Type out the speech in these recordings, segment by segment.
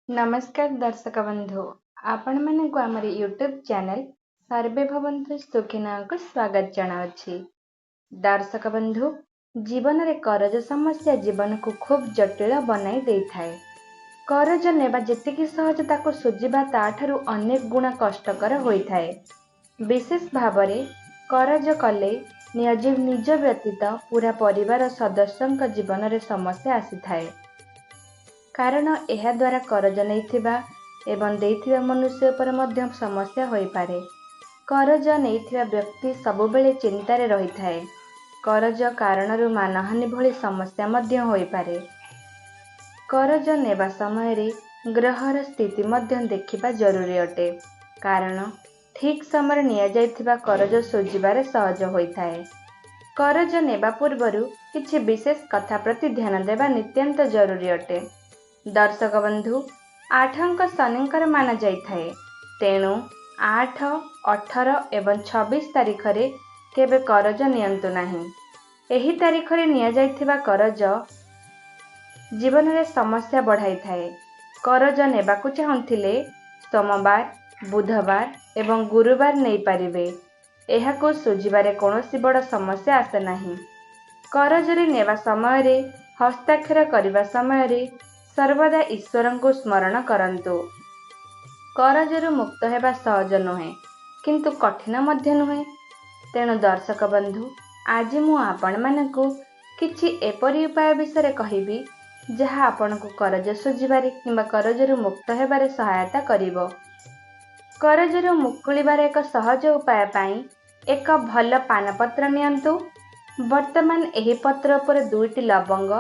नमस्कार दर्शक बंधु आपण मानक आमर यूट्यूब चैनल सर्वे भवन्तु सुखिना को स्वागत जनावछि। दर्शक बंधु जीवन रे करज समस्या जीवन को खूब जटिल बनाई देई थाए। करज नेबा जेतिकी सहज ताको सुझिबा ताठारु अनेक गुणा कष्टकर होई थाए। विशेष भावरे करज कले निज व्यतीत पूरा परिवार सदस्यंक जीवन रे समस्या आसी थाए। कारण यह द्वारा करज नैथिबा एवं देइथिबा मनुष्य पर मध्य समस्या होई पारे। करज नैथिबा व्यक्ति सबुबेले चिंतारे रही थाए। करज कारणरु मानहानि भली समस्या मध्य होई पारे। करज नेबा समय रे ग्रहर स्थिति मध्य देखिबा जरूरी अटे। कारण ठीक समय निया जाइथिबा करज सुझिबारे सहज होई थाए। करज नेबा पूर्वरु किछि विशेष कथा प्रति ध्यान देबा नित्यंत जरूरी अटे। दर्शक बंधु 8 अंक शनिकर माना जाई थाए। तेणु 8, 18 एवं 26 तारीख रे केबे करज नियंतु नाही। एही तारीख रे निया जाइथिबा करज जीवन रे समस्या बढ़ाई थाए। करज नेबाकु चाहुथिले सोमवार, बुधवार एवं गुरुवार नै पारिबे। एहाको सुझिबारे कोनोसी बड़ समस्या आसे नाही। करज रे नेबा समय रे हस्ताक्षर करिबा समय रे सर्वदा ईश्वर को स्मरण करंतु। करजरु मुक्त हेबा सहज नुहे किंतु कठिन मध्य नुहे। तेणु दर्शक बंधु आज मु आपण मानकु किछि एपरि उपाय विषय कहिबी जहा आपनकु करज सुझिबारे किंबा करजरु मुक्त हेबारे सहायता करिवो। करजरु मुकुलिबार एक सहज उपाय पाई एक भल पानपत्र नियंतु। वर्तमान एही पत्र पर 2टी लवंग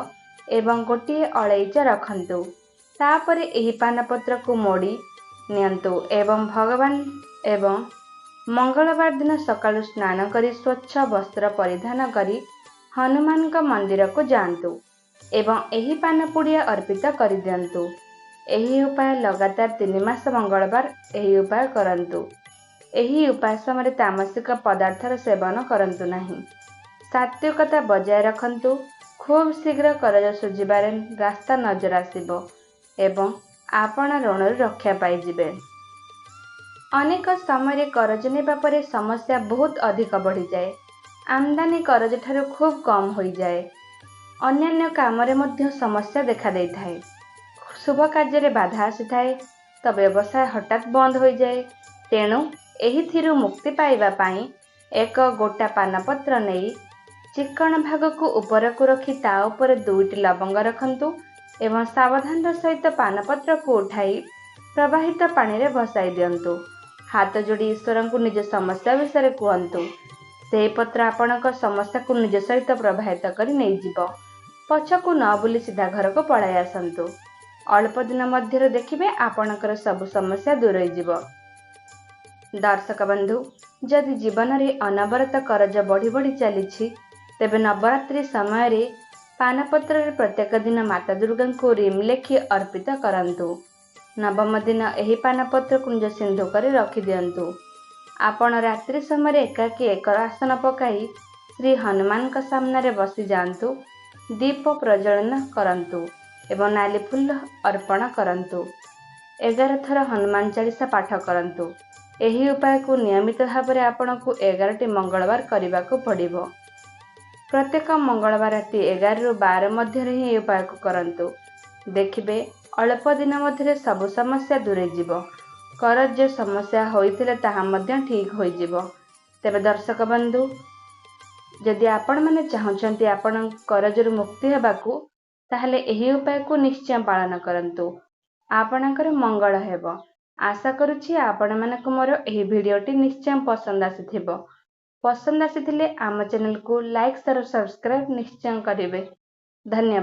एवं गोटिए अलैच रखंतु। तापरे एही पानपत्र को मोड़ी नियंतु एवं भगवान एवं मंगलवार दिन सकाळु स्नान करी स्वच्छ वस्त्र परिधान करी हनुमान का मंदिर को जांतु एवं एही पान पुड़िया अर्पित करि दियंतु। एही उपाय लगातार 3 मास मंगलवार एही उपाय करंतु। एही उपाय समय तामसिक पदार्थर सेवन करंतु नाही। सात्विकता बजाय रखंतु। खूब शीघ्र करज सुझिबारे रास्ता नजर आसिबो एवं आपण ऋणरु रक्षा पाइजिबे। अनेक समय करज नेबा परे समस्या बहुत अधिक बढ़ी जाए। आमदानी करज ठारू खूब कम होई जाए। अन्यान्य कामरे मध्य समस्या देखा देई थाए। शुभ कार्य रे बाधा आसी थाए तो व्यवसाय हठात बंद होई जाए। तेणु एही थिरु मुक्ति पाइबा पाई एक गोटा पानपत्र नेई चिकण भाग को ऊपर को रखी ता ऊपर 2टी लवंग रखंतु एवं सावधान सहित पानपत्र को उठाई प्रवाहित पानी रे भसाई दियंतु। हाथ जोड़ी ईश्वर को निज समस्या विषय कहंतु। से पत्र आपणक समस्या को निज सहित प्रवाहित करी नै जिवो। पछकु न बुली सीधा घर को पळाई आसंतु। अल्प दिन मध्य देखिबे आपणकर सब समस्या दूर होई जिवो। दर्शक बंधु जदि जीवन रे अनवरत करज बढ़ी बढ़ी चलीछि तेबे नवरात्रि समय रे पानपत्र रे प्रत्येक दिन माता दुर्गा को रिम लेखि अर्पित करंतु। नवम दिन एही पानपत्र कुंज सिंधु करे रखि दियंतु। आपण रात्रि समय एकाकी एक आसन पकाई श्री हनुमान का सामने रे बसी जांतु। दीप प्रज्वलन करंतु एवं नाली फूल अर्पण करंतु। 11 थर हनुमान चालीसा पाठ करंतु। एही उपाय को नियमित भाव में आपण को 11टी मंगलवार करने को पड़िबो। प्रत्येक मंगलवार राति 11 रु 12 मध्य ही उपाय को करंतु। देखिबे अल्प दिन मध्य सब समस्या दूरे जीवो। करज जो समस्या होइतिले ताहा मध्य ठीक होई जीवो। तेबे दर्शक बंधु जदि आपण माने चाहउछंती आपण करजरु मुक्ति हेबाकू ताहले एही उपाय को निश्चय पालन करंतु। आपणकर मंगल हेबो। आशा करूछि आपण मानक मोर एही भिडियोटी निश्चय पसंद आसीथिबो। पसंद आसीथिले आम चैनल को लाइक शेयर सब्सक्राइब निश्चय करिवे। धन्यवाद।